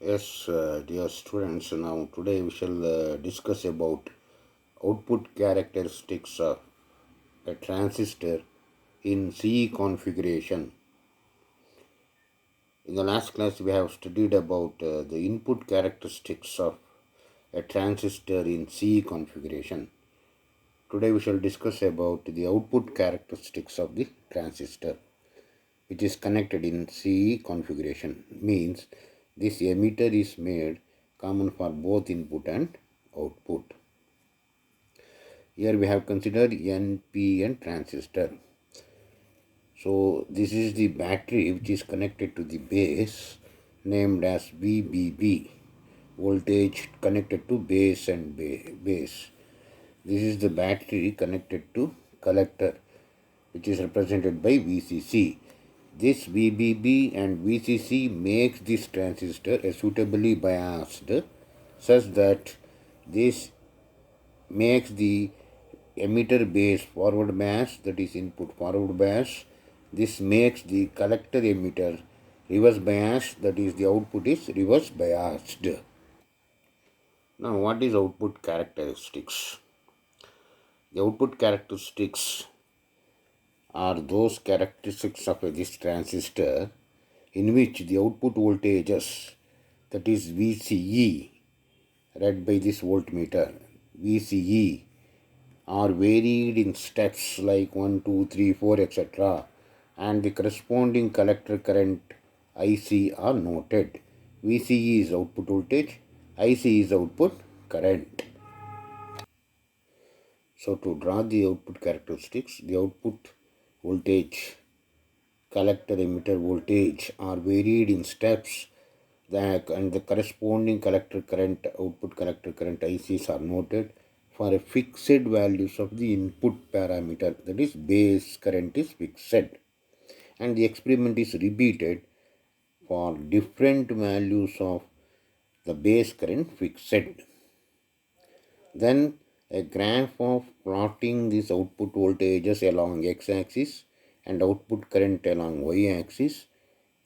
Yes, dear students, now today we shall discuss about output characteristics of a transistor in CE configuration. In the last class, we have studied about the input characteristics of a transistor in CE configuration. Today we shall discuss about the output characteristics of the transistor, which is connected in CE configuration. Means this emitter is made common for both input and output. Here we have considered NPN transistor. So this is the battery which is connected to the base named as VBB, voltage connected to base and base. This is the battery connected to collector, which is represented by VCC. This VBB and VCC makes this transistor suitably biased such that this makes the emitter base forward bias, that is input forward bias. This makes the collector emitter reverse bias, that is the output is reverse biased. Now what is output characteristics? The output characteristics are those characteristics of this transistor in which the output voltages, that is VCE, read by this voltmeter, VCE, are varied in steps like 1, 2, 3, 4, etc. and the corresponding collector current IC are noted. VCE is output voltage, IC is output current. So to draw the output characteristics, the output voltage, collector emitter voltage are varied in steps and the corresponding collector current, output collector current ICs are noted for a fixed values of the input parameter, that is base current is fixed, and the experiment is repeated for different values of the base current fixed. Then a graph of plotting these output voltages along x-axis and output current along y-axis,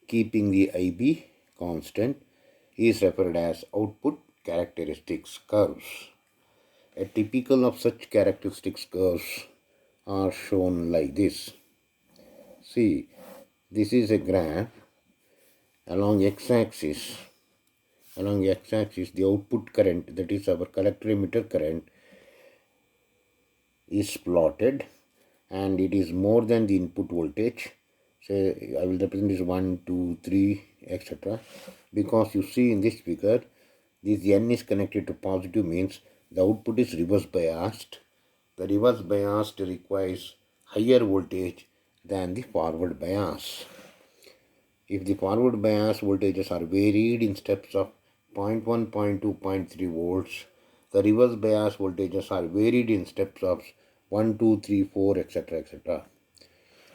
keeping the IB constant, is referred as output characteristics curves. A typical of such characteristics curves are shown like this. See, this is a graph along x-axis. Along x-axis, the output current, that is our collector emitter current, is plotted and it is more than the input voltage. Say I will represent this 1, 2, 3, etc. Because you see in this figure, this N is connected to positive, means the output is reverse biased. The reverse biased requires higher voltage than the forward bias. If the forward bias voltages are varied in steps of 0.1, 0.2, 0.3 volts, the reverse bias voltages are varied in steps of 1, 2, 3, 4, etc. etc.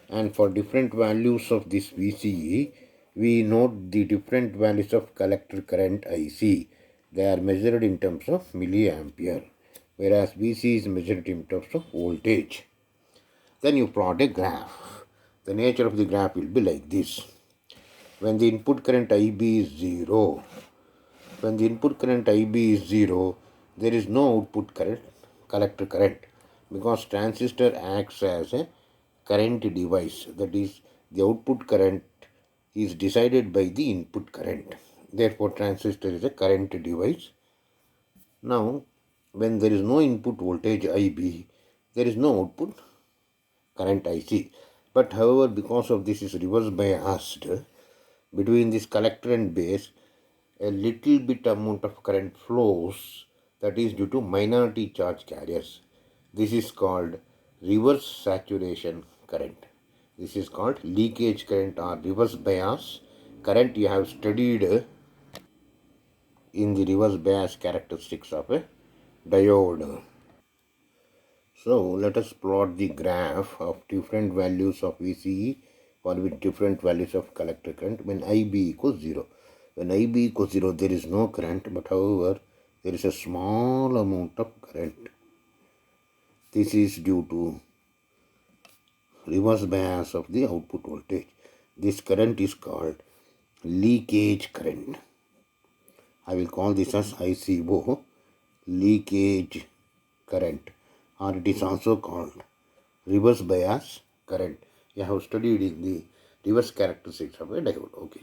And for different values of this VCE, we note the different values of collector current IC. They are measured in terms of milliampere, whereas VC is measured in terms of voltage. Then you plot a graph. The nature of the graph will be like this. When the input current IB is 0, when the input current IB is 0, there is no output current, collector current, because transistor acts as a current device, that is the output current is decided by the input current. Therefore transistor is a current device. Now when there is no input voltage IB, there is no output current IC. But however, because of this is reverse biased, between this collector and base a little bit amount of current flows, that is due to minority charge carriers. This is called reverse saturation current. This is called leakage current or reverse bias current. You have studied in the reverse bias characteristics of a diode. So let us plot the graph of different values of VCE or with different values of collector current when IB equals 0. When IB equals 0, there is no current, but however, there is a small amount of current. This is due to reverse bias of the output voltage. This current is called leakage current. I will call this as ICO, leakage current, or it is also called reverse bias current. You have studied in the reverse characteristics of a diode. Okay.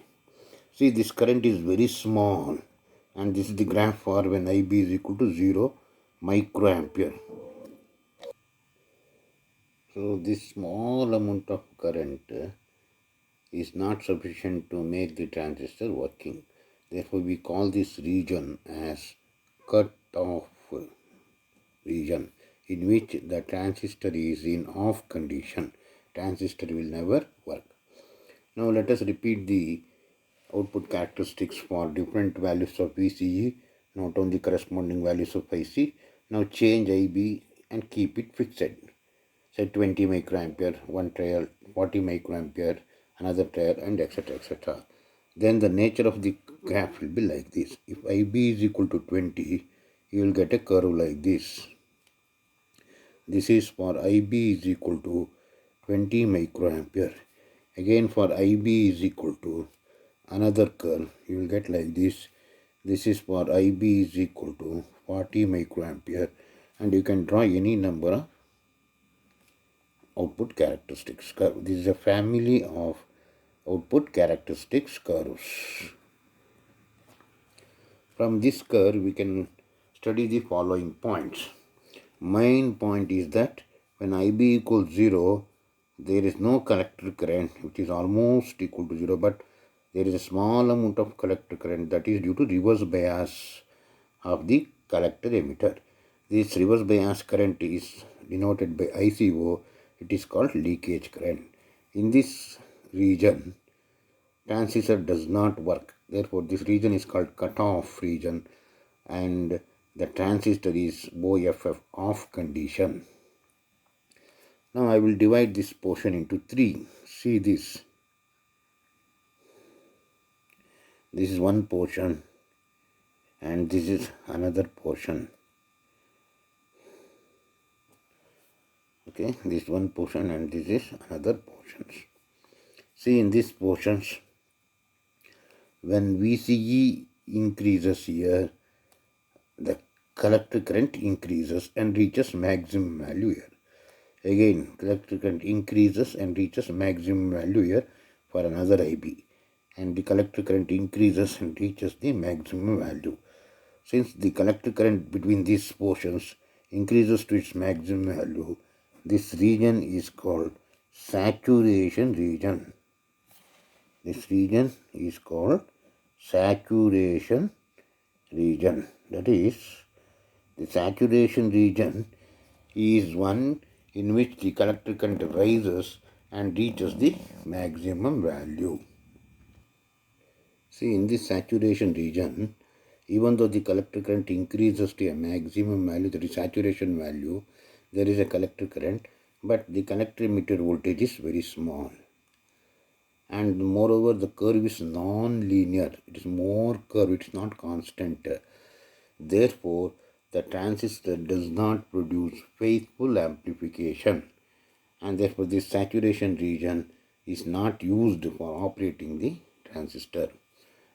See, this current is very small, and this is the graph for when IB is equal to 0 microampere. So this small amount of current is not sufficient to make the transistor working. Therefore, we call this region as cut-off region, in which the transistor is in off condition. Transistor will never work. Now let us repeat the output characteristics for different values of VCE, not only corresponding values of IC. Now change IB and keep it fixed. Say 20 microampere, one trial, 40 microampere, another trial, and etc. etc. Then the nature of the graph will be like this. If IB is equal to 20, you will get a curve like this. This is for IB is equal to 20 microampere. Again for IB is equal to another curve. You will get like this. This is for IB is equal to 40 microampere, and you can draw any number of output characteristics curve. This is a family of output characteristics curves. From this curve we can study the following points. Main point is that when IB equals 0, there is no collector current, which is almost equal to 0, but there is a small amount of collector current, that is due to reverse bias of the collector emitter. This reverse bias current is denoted by ICO. It is called leakage current. In this region, transistor does not work. Therefore, this region is called cutoff region, and the transistor is OFF, off condition. Now I will divide this portion into 3. See this. This is one portion, and this is another portion. Okay, this one portion and this is another portions. See, in these portions, when VCE increases here, the collector current increases and reaches maximum value here. Again, collector current increases and reaches maximum value here for another IB. And the collector current increases and reaches the maximum value. Since the collector current between these portions increases to its maximum value, this region is called saturation region. This region is called saturation region. That is, the saturation region is one in which the collector current rises and reaches the maximum value. See, in this saturation region, even though the collector current increases to a maximum value, that is saturation value, there is a collector current, but the collector emitter voltage is very small. And moreover, the curve is non-linear. It is more curved, it is not constant. Therefore, the transistor does not produce faithful amplification, and therefore this saturation region is not used for operating the transistor.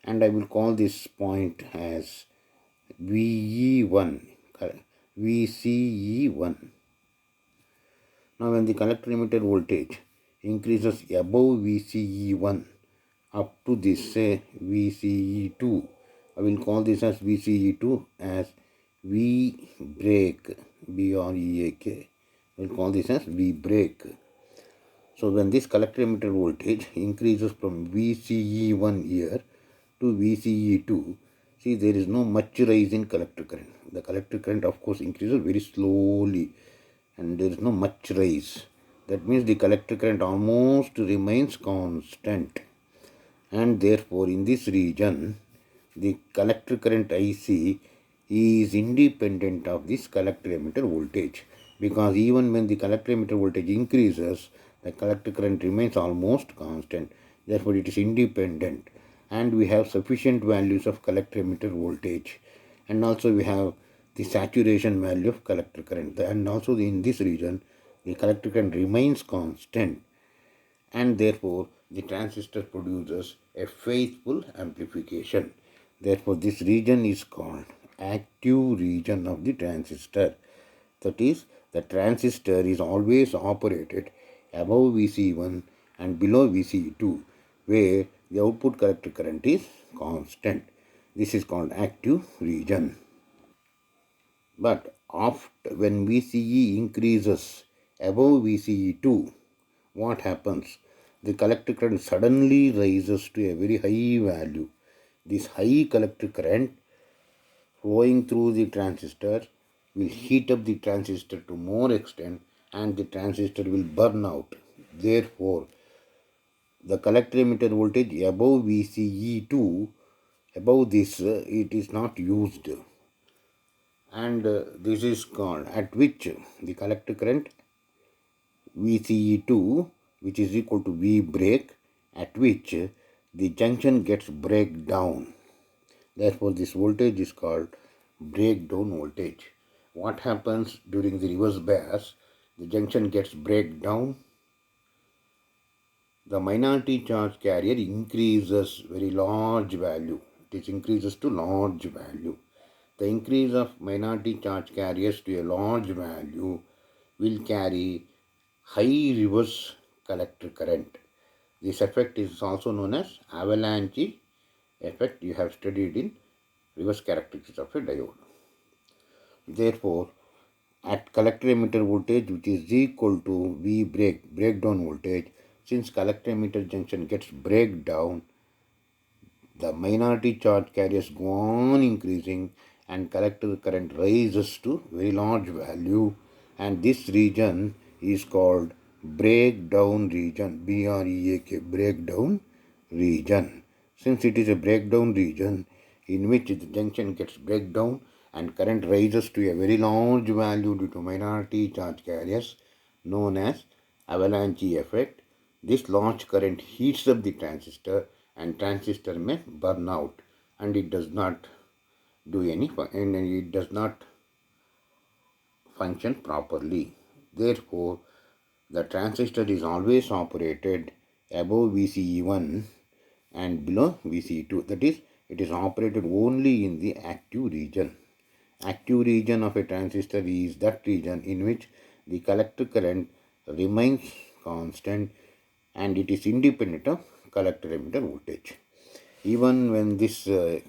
And I will call this point as VE1, VCE1. Now when the collector emitter voltage increases above VCE1 up to this, say, VCE2, I will call this as VCE2 as V break, B-R-E-A-K. I will call this as V break. So when this collector emitter voltage increases from VCE1 here to VCE2, see, there is no much rise in collector current. The collector current, of course, increases very slowly, and there is no much rise. That means the collector current almost remains constant, and therefore in this region the collector current IC is independent of this collector emitter voltage, because even when the collector emitter voltage increases, the collector current remains almost constant. Therefore it is independent, and we have sufficient values of collector emitter voltage, and also we have the saturation value of collector current, and also in this region the collector current remains constant, and therefore the transistor produces a faithful amplification. Therefore, this region is called active region of the transistor. That is, the transistor is always operated above VC1 and below VC2, where the output collector current is constant. This is called active region. But after when VCE increases above VCE2, what happens? The collector current suddenly rises to a very high value. This high collector current flowing through the transistor will heat up the transistor to more extent and the transistor will burn out. Therefore, the collector emitter voltage above VCE2, above this, it is not used. And this is called at which the collector current VCE2, which is equal to V break, at which the junction gets breakdown. Therefore, this voltage is called breakdown voltage. What happens during the reverse bias? The junction gets breakdown. The minority charge carrier increases very large value. It increases to large value. The increase of minority charge carriers to a large value will carry high reverse collector current. This effect is also known as avalanche effect. You have studied in reverse characteristics of a diode. Therefore, at collector emitter voltage, which is equal to V breakdown voltage, since collector emitter junction gets breakdown, the minority charge carriers go on increasing and collector current rises to very large value, and this region is called breakdown region, BREAK, breakdown region. Since it is a breakdown region in which the junction gets breakdown and current rises to a very large value due to minority charge carriers known as avalanche effect, this large current heats up the transistor and transistor may burn out, and it does not function properly. Therefore, the transistor is always operated above VCE1 and below VCE2. That is, it is operated only in the active region. Active region of a transistor is that region in which the collector current remains constant and it is independent of collector emitter voltage. Even when this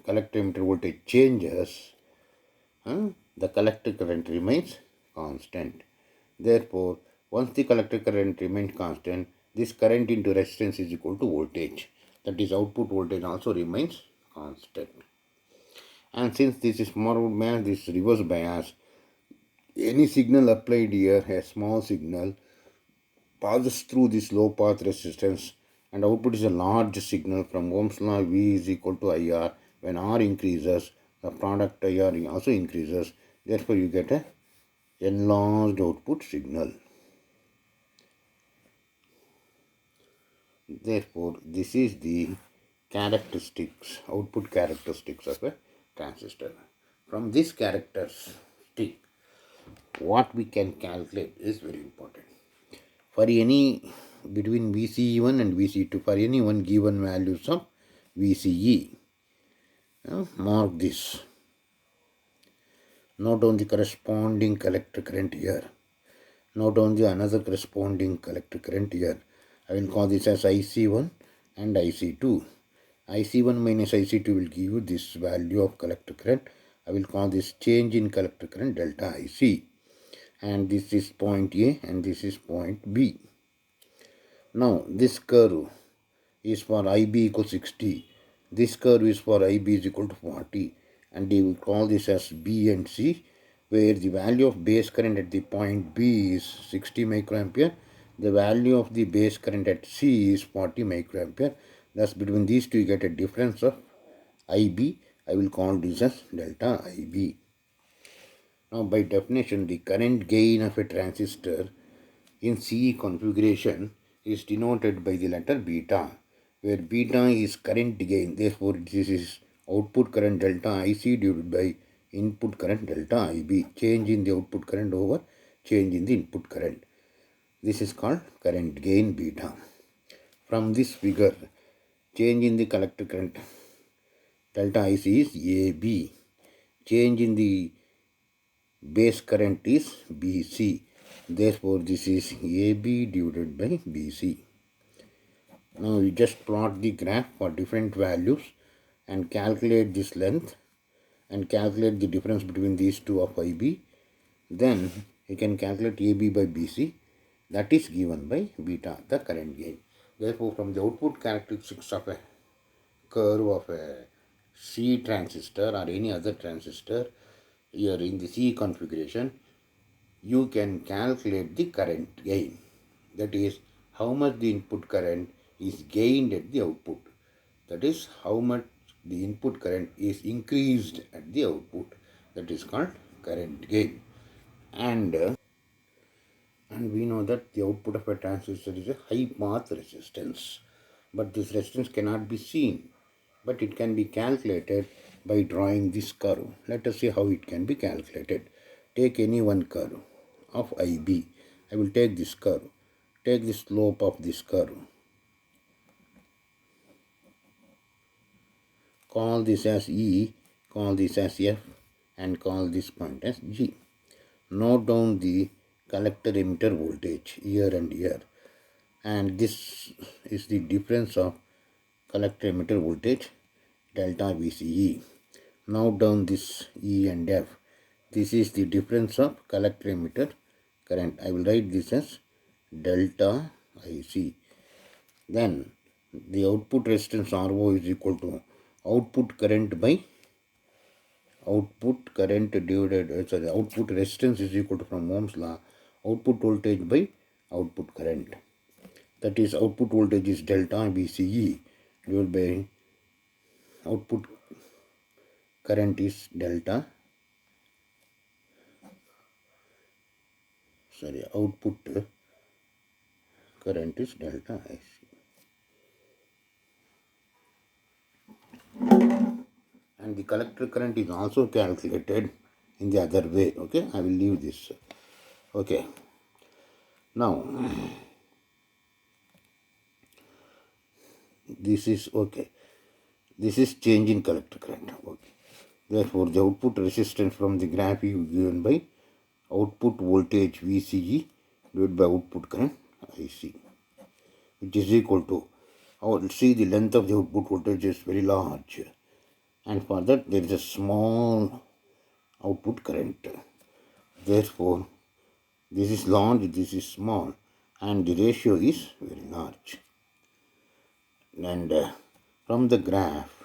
collector emitter voltage changes, the collector current remains constant. Therefore, once the collector current remains constant, this current into resistance is equal to voltage. That is, output voltage also remains constant. And since this is forward bias, this reverse bias, any signal applied here, a small signal, passes through this low path resistance and output is a large signal. From Ohm's law, V is equal to IR. When R increases, the product IR also increases. Therefore, you get a enlarged output signal. Therefore, this is the characteristics, output characteristics of a transistor. From this characteristic, what we can calculate is very important. For any between VCE1 and VCE2, for any one given values of VCE, mark this. Note down the corresponding collector current here. Note down the another corresponding collector current here. I will call this as IC1 and IC2. IC1 minus IC2 will give you this value of collector current. I will call this change in collector current delta IC. And this is point A and this is point B. Now this curve is for IB equals 60. This curve is for IB is equal to 40. And we will call this as B and C, where the value of base current at the point B is 60 microampere. The value of the base current at C is 40 microampere. Thus, between these two, you get a difference of IB. I will call this as delta IB. Now, by definition, the current gain of a transistor in CE configuration is denoted by the letter beta, where beta is current gain. Therefore, this is output current delta IC divided by input current delta IB. Change in the output current over change in the input current. This is called current gain beta. From this figure, change in the collector current delta IC is AB. Change in the base current is BC. Therefore, this is AB divided by BC. Now we just plot the graph for different values and calculate this length and calculate the difference between these two of IB. Then you can calculate AB by BC. That is given by beta, the current gain. Therefore, from the output characteristics of a curve of a C transistor or any other transistor here in the C configuration, you can calculate the current gain. That is how much the input current is gained at the output. That is how much the input current is increased at the output. That is called current gain. And we know that the output of a transistor is a high path resistance. But this resistance cannot be seen. But it can be calculated by drawing this curve. Let us see how it can be calculated. Take any one curve of IB. I will take this curve. Take the slope of this curve. Call this as E, call this as F, and call this point as G. Note down the collector emitter voltage here and here. And this is the difference of collector emitter voltage, delta VCE. Note down this E and F. This is the difference of collector emitter current. I will write this as delta IC. Then the output resistance RO is equal to output current by output current divided, output resistance is equal to, from Ohm's law, output voltage by output current. That is, output voltage is delta VCE divided by output current is output current is delta IC. And the collector current is also calculated in the other way. Okay, I will leave this. Okay, now this is okay. This is change in collector current. Okay. Therefore, the output resistance from the graph is given by output voltage VCE divided by output current IC, which is equal to, see, the length of the output voltage is very large, and for that there is a small output current. Therefore, this is large, this is small, and the ratio is very large. And from the graph,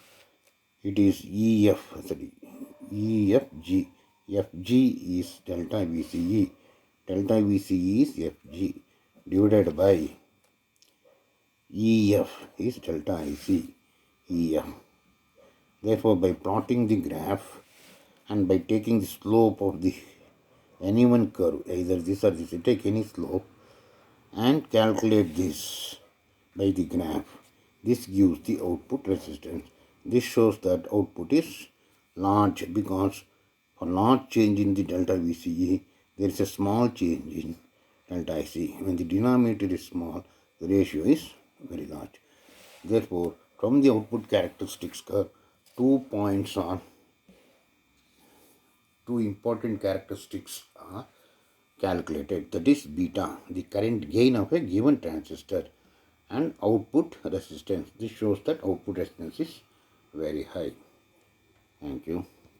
it is EFG. FG is delta VCE. Delta VCE is FG divided by EF is delta IC, EF. Therefore, by plotting the graph and by taking the slope of the any one curve, either this or this, you take any slope and calculate this by the graph. This gives the output resistance. This shows that output is large because for large change in the delta VCE, there is a small change in delta IC. When the denominator is small, the ratio is very large. Therefore, from the output characteristics curve, 2 important characteristics are calculated. That is beta, the current gain of a given transistor, and output resistance. This shows that output resistance is very high. Thank you.